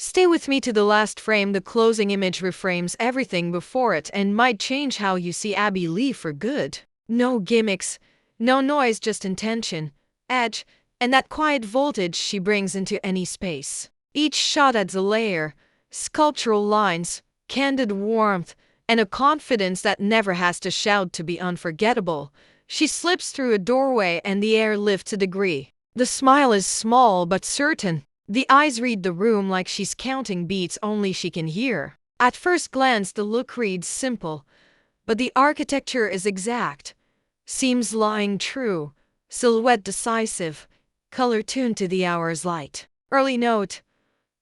Stay with me to the last frame. The closing image reframes everything before it and might change how you see Abbey Lee for good. No gimmicks, no noise, just intention, edge, and that quiet voltage she brings into any space. Each shot adds a layer, sculptural lines, candid warmth, and a confidence that never has to shout to be unforgettable. She slips through a doorway and the air lifts a degree. The smile is small but certain. The eyes read the room like she's counting beats only she can hear. At first glance the look reads simple, but the architecture is exact. Seams lying true, silhouette decisive, color tuned to the hour's light. Early note: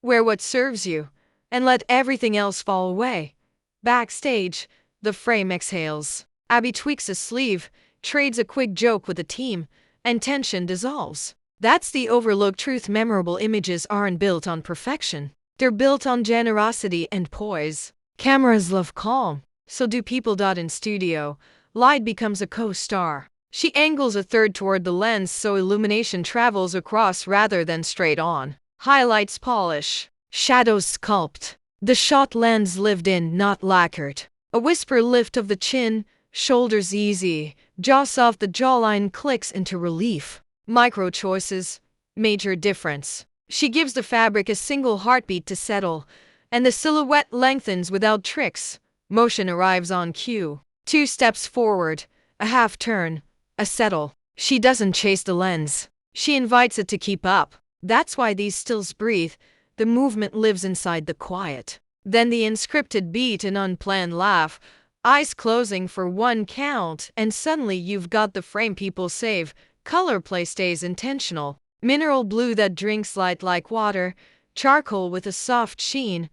wear what serves you, and let everything else fall away. Backstage, the frame exhales. Abbey tweaks a sleeve, trades a quick joke with the team, and tension dissolves. That's the overlooked truth. Memorable images aren't built on perfection. They're built on generosity and poise. Cameras love calm, so do people. In studio, light becomes a co-star. She angles a third toward the lens so illumination travels across rather than straight on. Highlights polish, shadows sculpt. The shot lens lived in, not lacquered. A whisper lift of the chin, shoulders easy, jaw soft. The jawline clicks into relief. Micro choices, major difference. She gives the fabric a single heartbeat to settle, and the silhouette lengthens without tricks. Motion arrives on cue. 2 steps forward, a half turn, a settle. She doesn't chase the lens. She invites it to keep up. That's why these stills breathe. The movement lives inside the quiet. Then the unscripted beat, an unplanned laugh, eyes closing for one count, and suddenly you've got the frame people save. Color play stays intentional. Mineral blue that drinks light like water, charcoal with a soft sheen,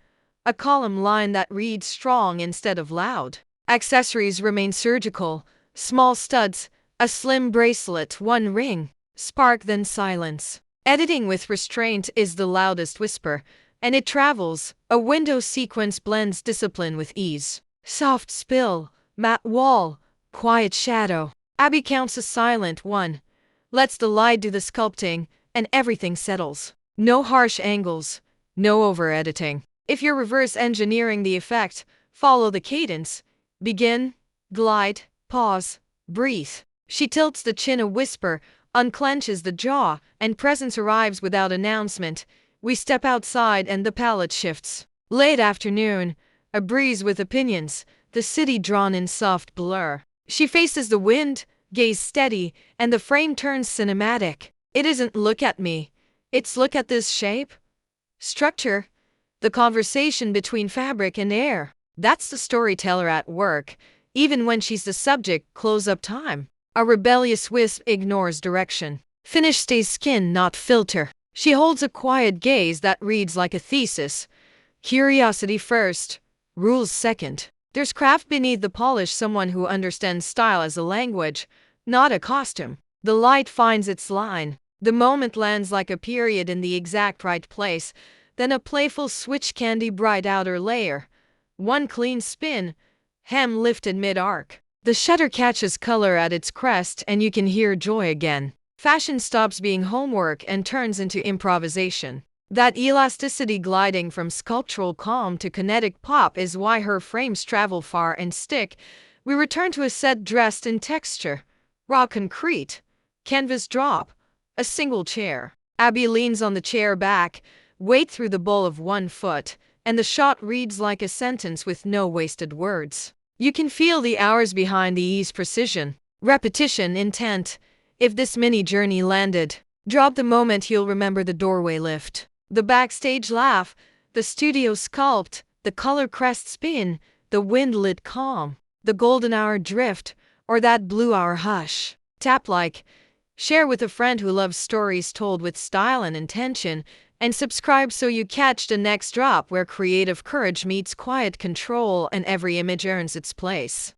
a column line that reads strong instead of loud. Accessories remain surgical, small studs, a slim bracelet, one ring, spark then silence. Editing with restraint is the loudest whisper, and it travels. A window sequence blends discipline with ease. Soft spill, matte wall, quiet shadow. Abbey counts a silent one, lets the light do the sculpting, and everything settles. No harsh angles, no over-editing. If you're reverse engineering the effect, follow the cadence. Begin, glide, pause, breathe. She tilts the chin a whisper, unclenches the jaw, and presence arrives without announcement. We step outside and the palette shifts. Late afternoon, a breeze with opinions, the city drawn in soft blur. She faces the wind, gaze steady, and the frame turns cinematic. It isn't look at me, it's look at this shape, structure, the conversation between fabric and air. That's the storyteller at work, even when she's the subject. Close up time. A rebellious wisp ignores direction. Finish stays skin, not filter. She holds a quiet gaze that reads like a thesis. Curiosity first, rules second. There's craft beneath the polish, someone who understands style as a language, not a costume. The light finds its line. The moment lands like a period in the exact right place, then a playful switch, candy bright outer layer. One clean spin, hem lifted mid-arc. The shutter catches color at its crest and you can hear joy again. Fashion stops being homework and turns into improvisation. That elasticity gliding from sculptural calm to kinetic pop is why her frames travel far and stick. We return to a set dressed in texture. Raw concrete, canvas drop, a single chair. Abbey leans on the chair back, weight through the ball of one foot, and the shot reads like a sentence with no wasted words. You can feel the hours behind the ease, precision, repetition, intent. If this mini journey landed, drop the moment you'll remember: the doorway lift, the backstage laugh, the studio sculpt, the color crest spin, the wind-lit calm, the golden hour drift, or that blue hour hush. Tap like, share with a friend who loves stories told with style and intention, and subscribe so you catch the next drop, where creative courage meets quiet control and every image earns its place.